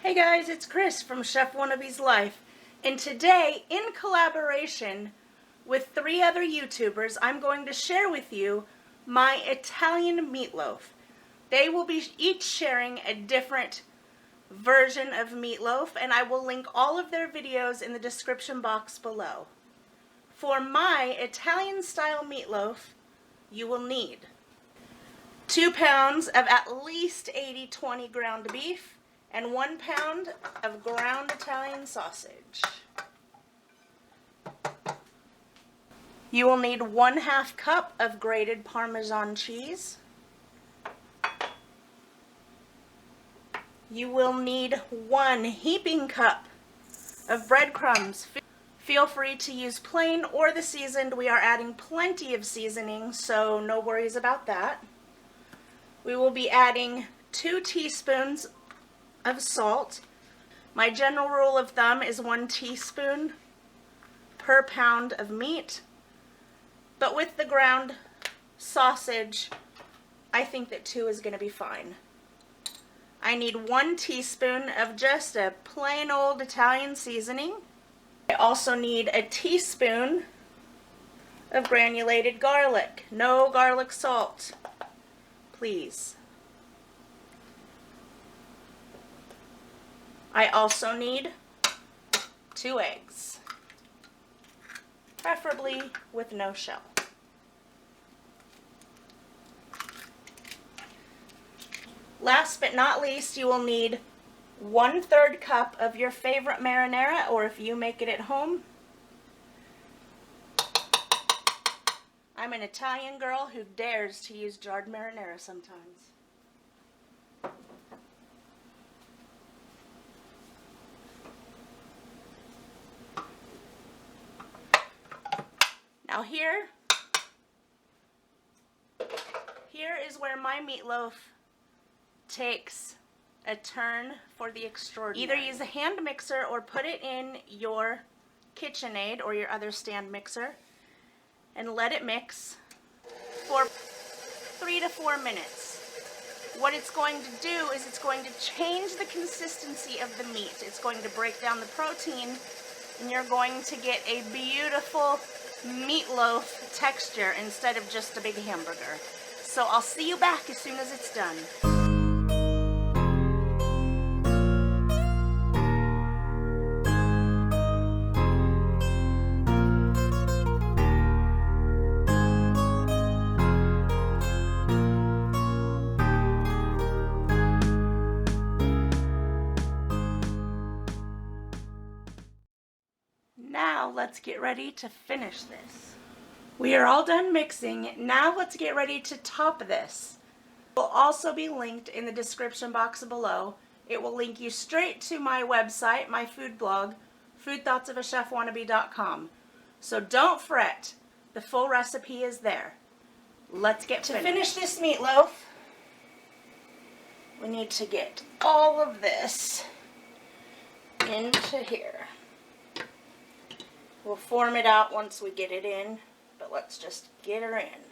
Hey guys, it's Chris from Chef Wannabe's Life, and today, in collaboration with 3 other YouTubers, I'm going to share with you my Italian meatloaf. They will be each sharing a different version of meatloaf, and I will link all of their videos in the description box below. For my Italian style meatloaf, you will need 2 pounds of at least 80/20 ground beef, and 1 pound of ground Italian sausage. You will need 1/2 cup of grated Parmesan cheese. You will need 1 heaping cup of breadcrumbs. Feel free to use plain or the seasoned. We are adding plenty of seasoning, so no worries about that. We will be adding 2 teaspoons of salt. My general rule of thumb is 1 teaspoon per pound of meat, but with the ground sausage, I think that 2 is going to be fine. I need 1 teaspoon of just a plain old Italian seasoning. I also need a teaspoon of granulated garlic. No garlic salt, please. I also need 2 eggs, preferably with no shell. Last but not least, you will need 1/3 cup of your favorite marinara, or if you make it at home. I'm an Italian girl who dares to use jarred marinara sometimes. Now here is where my meatloaf takes a turn for the extraordinary. Either use a hand mixer or put it in your KitchenAid or your other stand mixer and let it mix for 3 to 4 minutes. What it's going to do is it's going to change the consistency of the meat. It's going to break down the protein, and you're going to get a beautiful meatloaf texture instead of just a big hamburger. So I'll see you back as soon as it's done. Now let's get ready to finish this. We are all done mixing. Now let's get ready to top this. It will also be linked in the description box below. It will link you straight to my website, my food blog, foodthoughtsofachefwannabe.com. So don't fret, the full recipe is there. Let's get finished. To finish this meatloaf, we need to get all of this into here. We'll form it out once we get it in, but let's just get her in.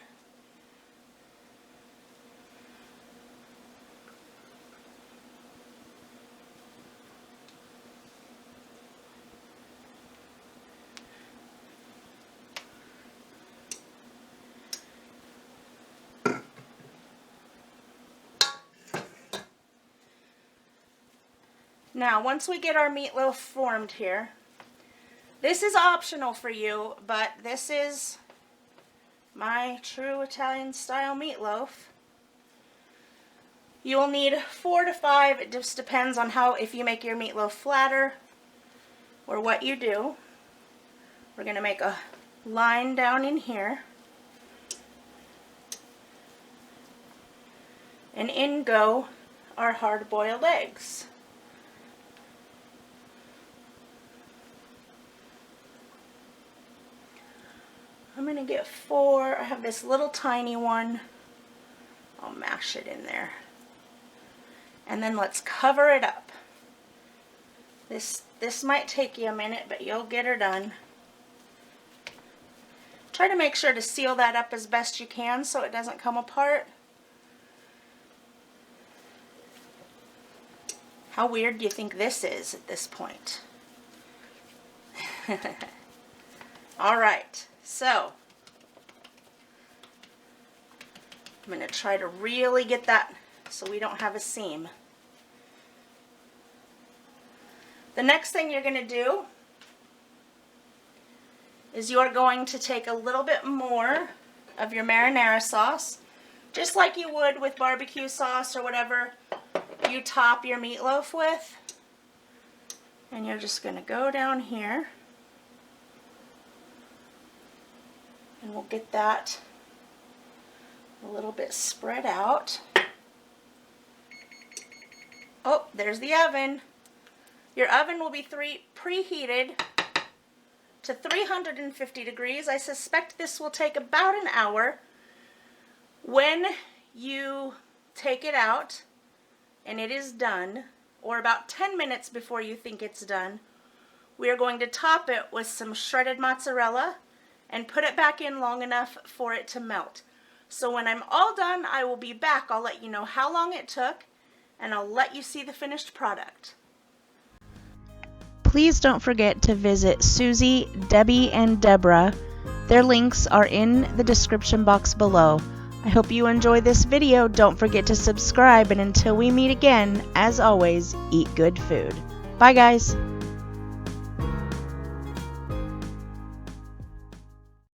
Now, once we get our meatloaf formed here, this is optional for you, but this is my true Italian style meatloaf. You will need 4 to 5. It just depends on if you make your meatloaf flatter or what you do. We're going to make a line down in here. And in go our hard-boiled eggs. I'm going to get 4. I have this little tiny one. I'll mash it in there. And then let's cover it up. This might take you a minute, but you'll get her done. Try to make sure to seal that up as best you can so it doesn't come apart. How weird do you think this is at this point? All right, so I'm going to try to really get that so we don't have a seam. The next thing you're going to do is you're going to take a little bit more of your marinara sauce, just like you would with barbecue sauce or whatever you top your meatloaf with. And you're just going to go down here. And we'll get that a little bit spread out. Oh, there's the oven. Your oven will be preheated to 350 degrees. I suspect this will take about an hour. When you take it out and it is done, or about 10 minutes before you think it's done, we are going to top it with some shredded mozzarella and put it back in long enough for it to melt. So when I'm all done, I will be back. I'll let you know how long it took, and I'll let you see the finished product. Please don't forget to visit Susie, Debbie, and Deborah. Their links are in the description box below. I hope you enjoyed this video. Don't forget to subscribe, and until we meet again, as always, eat good food. Bye guys!